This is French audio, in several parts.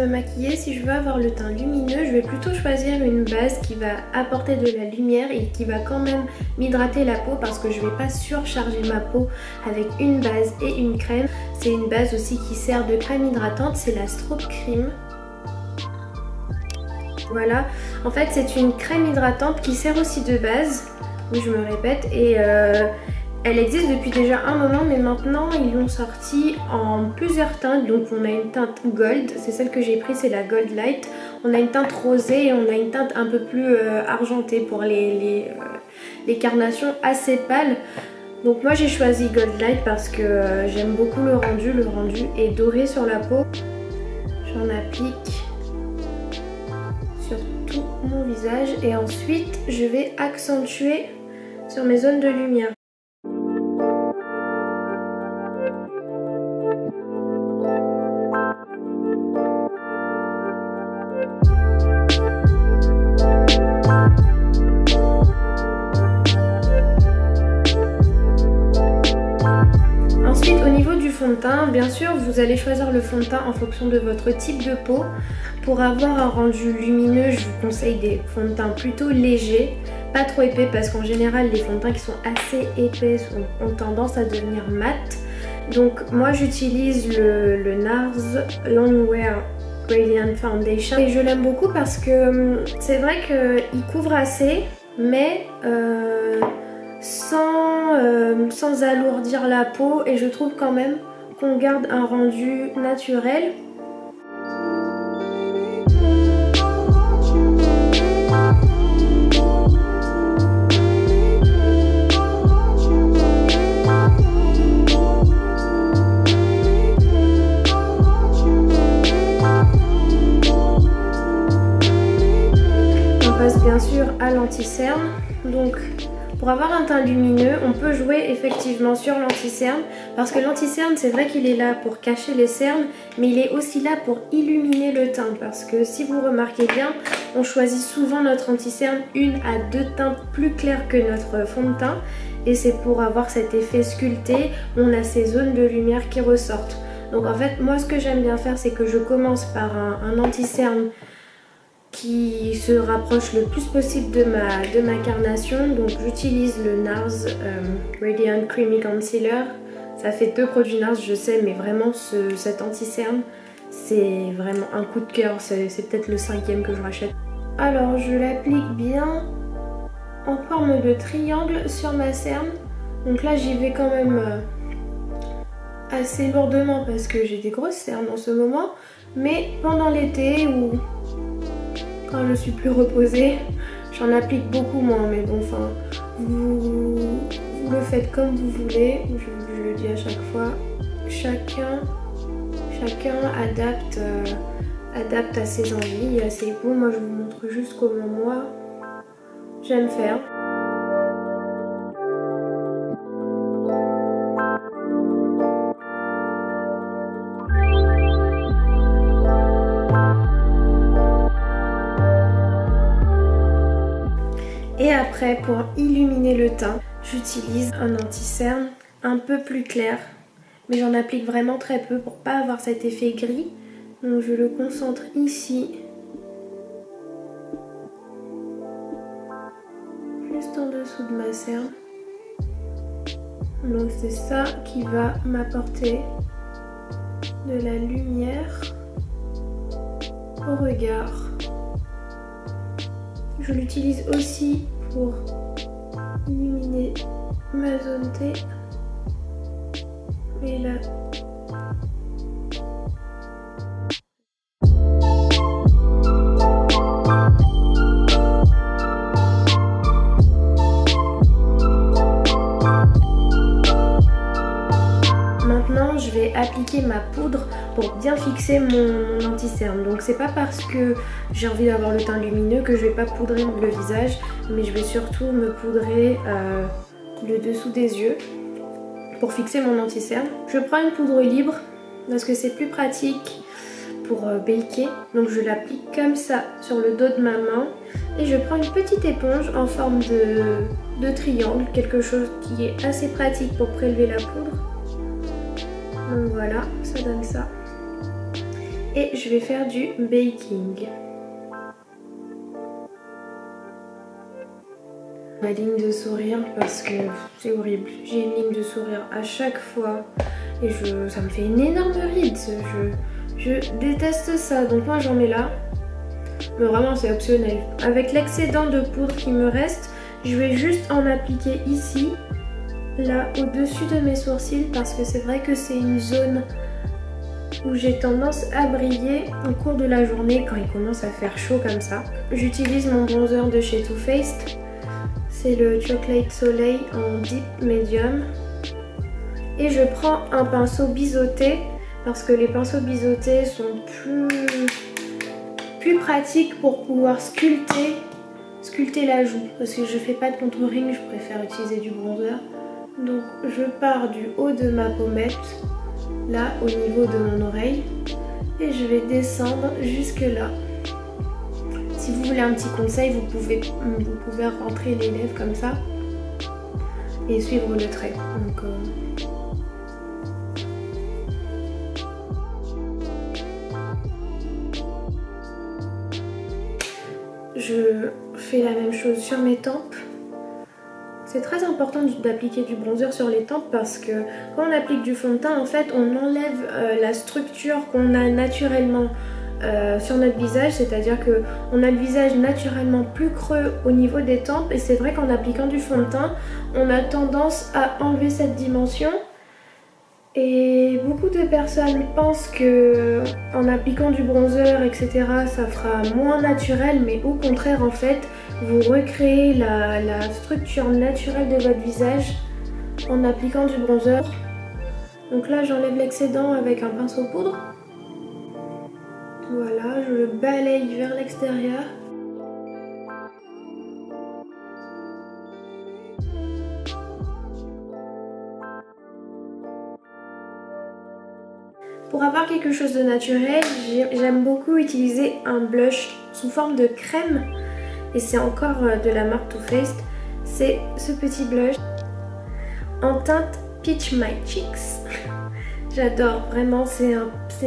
me maquiller, si je veux avoir le teint lumineux, je vais plutôt choisir une base qui va apporter de la lumière et qui va quand même m'hydrater la peau, parce que je vais pas surcharger ma peau avec une base et une crème. C'est une base aussi qui sert de crème hydratante, c'est la Strobe Cream. Voilà, en fait c'est une crème hydratante qui sert aussi de base, oui je me répète, et elle existe depuis déjà un moment, mais maintenant ils l'ont sortie en plusieurs teintes. Donc on a une teinte gold, c'est celle que j'ai prise, c'est la Gold Light. On a une teinte rosée et on a une teinte un peu plus argentée pour les carnations assez pâles. Donc moi j'ai choisi Gold Light parce que j'aime beaucoup le rendu est doré sur la peau. J'en applique sur tout mon visage et ensuite je vais accentuer sur mes zones de lumière. Ensuite, au niveau du fond de teint, bien sûr vous allez choisir le fond de teint en fonction de votre type de peau. Pour avoir un rendu lumineux, je vous conseille des fonds de teint plutôt légers, pas trop épais, parce qu'en général les fonds de teint qui sont assez épais ont tendance à devenir mat. Donc moi j'utilise le NARS Longwear Radiant Foundation et je l'aime beaucoup parce que c'est vrai qu'il couvre assez, mais sans alourdir la peau, et je trouve quand même qu'on garde un rendu naturel. On passe bien sûr à l'anti-cerne. Donc pour avoir un teint lumineux, on peut jouer effectivement sur l'anti-cerne, parce que l'anti-cerne, c'est vrai qu'il est là pour cacher les cernes, mais il est aussi là pour illuminer le teint, parce que si vous remarquez bien, on choisit souvent notre anti-cerne une à deux teintes plus claires que notre fond de teint, et c'est pour avoir cet effet sculpté, on a ces zones de lumière qui ressortent. Donc en fait, moi ce que j'aime bien faire, c'est que je commence par un anti-cerne qui se rapproche le plus possible de ma carnation. Donc j'utilise le NARS Radiant Creamy Concealer. Ça fait 2 produits NARS, je sais, mais vraiment cet anti-cerne, c'est vraiment un coup de cœur. C'est peut-être le 5e que je rachète. Alors je l'applique bien en forme de triangle sur ma cerne. Donc là j'y vais quand même assez lourdement parce que j'ai des grosses cernes en ce moment. Mais pendant l'été ou quand je suis plus reposée, j'en applique beaucoup moins, mais bon, enfin, vous le faites comme vous voulez, je le dis à chaque fois, chacun adapte à ses envies et à ses goûts. Moi je vous montre juste comment moi j'aime faire. Et après, pour illuminer le teint, j'utilise un anti-cerne un peu plus clair, mais j'en applique vraiment très peu pour pas avoir cet effet gris. Donc je le concentre ici, juste en dessous de ma cerne. Donc c'est ça qui va m'apporter de la lumière au regard. Je l'utilise aussi pour illuminer ma zone T. Et là. Maintenant, je vais appliquer ma poudre pour bien fixer mon anti-cerne. Donc c'est pas parce que j'ai envie d'avoir le teint lumineux que je vais pas poudrer le visage, mais je vais surtout me poudrer le dessous des yeux pour fixer mon anti-cerne. Je prends une poudre libre parce que c'est plus pratique pour baker. Donc je l'applique comme ça sur le dos de ma main et je prends une petite éponge en forme de triangle, quelque chose qui est assez pratique pour prélever la poudre. Donc voilà, ça donne ça. et je vais faire du baking. Ma ligne de sourire parce que c'est horrible. J'ai une ligne de sourire à chaque fois et ça me fait une énorme ride. Je déteste ça, donc moi j'en mets là. Mais vraiment c'est optionnel. Avec l'excédent de poudre qui me reste, je vais juste en appliquer ici, là au-dessus de mes sourcils parce que c'est vrai que c'est une zone où j'ai tendance à briller au cours de la journée quand il commence à faire chaud comme ça. J'utilise mon bronzer de chez Too Faced. C'est le Chocolate Soleil en Deep Medium. Et je prends un pinceau biseauté parce que les pinceaux biseautés sont plus pratiques pour pouvoir sculpter la joue. Parce que je fais pas de contouring, je préfère utiliser du bronzer. Donc je pars du haut de ma pommette, là au niveau de mon oreille. Et je vais descendre jusque là. Si vous voulez un petit conseil, vous pouvez rentrer les lèvres comme ça et suivre le trait. Donc, je fais la même chose sur mes tempes. C'est très important d'appliquer du bronzer sur les tempes parce que quand on applique du fond de teint, en fait, on enlève la structure qu'on a naturellement sur notre visage, c'est-à-dire qu'on a le visage naturellement plus creux au niveau des tempes et c'est vrai qu'en appliquant du fond de teint, on a tendance à enlever cette dimension et beaucoup de personnes pensent que en appliquant du bronzer, etc., ça fera moins naturel, mais au contraire, en fait, vous recréez la structure naturelle de votre visage en appliquant du bronzer. Donc là, j'enlève l'excédent avec un pinceau poudre. Voilà, je le balaye vers l'extérieur. Pour avoir quelque chose de naturel, j'aime beaucoup utiliser un blush sous forme de crème. Et c'est encore de la marque Too Faced. C'est ce petit blush en teinte Peach My Cheeks. J'adore, vraiment, c'est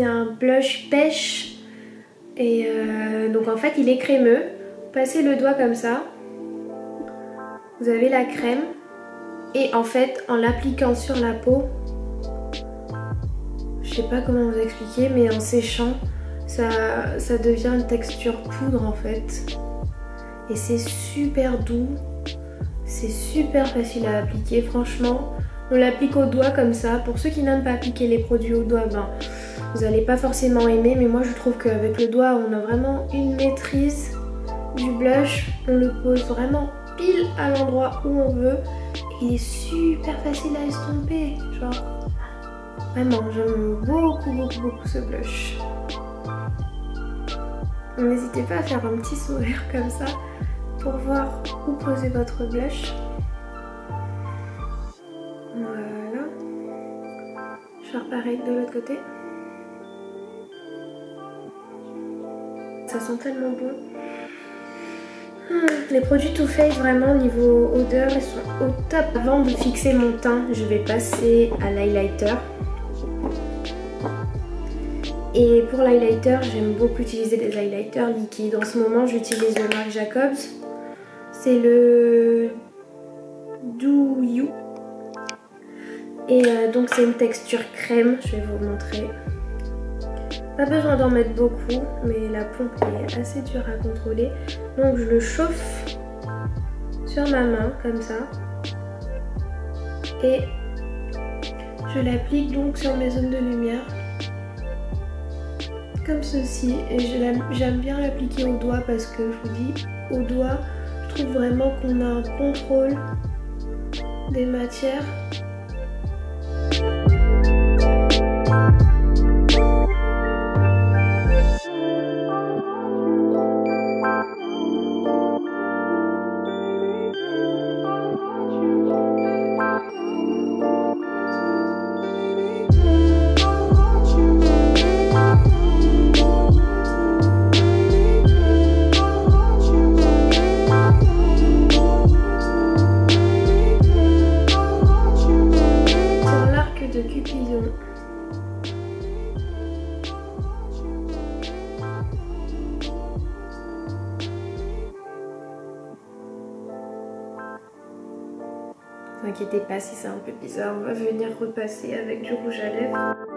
un blush pêche. Et donc en fait il est crémeux. Passez le doigt comme ça. Vous avez la crème. Et en fait en l'appliquant sur la peau, je sais pas comment vous expliquer, mais en séchant, ça devient une texture poudre en fait. Et c'est super doux. C'est super facile à appliquer, franchement. On l'applique au doigt comme ça. Pour ceux qui n'aiment pas appliquer les produits au doigt, ben, vous n'allez pas forcément aimer, mais moi je trouve qu'avec le doigt on a vraiment une maîtrise du blush. On le pose vraiment pile à l'endroit où on veut. Il est super facile à estomper, genre vraiment j'aime beaucoup ce blush. N'hésitez pas à faire un petit sourire comme ça pour voir où poser votre blush. Voilà. Je vais faire pareil de l'autre côté. Ça sent tellement bon. Les produits Too Faced, vraiment niveau odeur, ils sont au top. Avant de fixer mon teint, je vais passer à l'highlighter. Et pour l'highlighter, j'aime beaucoup utiliser des highlighters liquides. En ce moment, j'utilise le Marc Jacobs. C'est le Do You. Et donc c'est une texture crème, je vais vous montrer. Pas besoin d'en mettre beaucoup, mais la pompe est assez dure à contrôler. Donc je le chauffe sur ma main, comme ça. Et je l'applique donc sur mes zones de lumière. Comme ceci. Et j'aime bien l'appliquer au doigt parce que je vous dis, au doigt, je trouve vraiment qu'on a un contrôle des matières. inquiétez pas si c'est un peu bizarre, on va venir repasser avec du rouge à lèvres.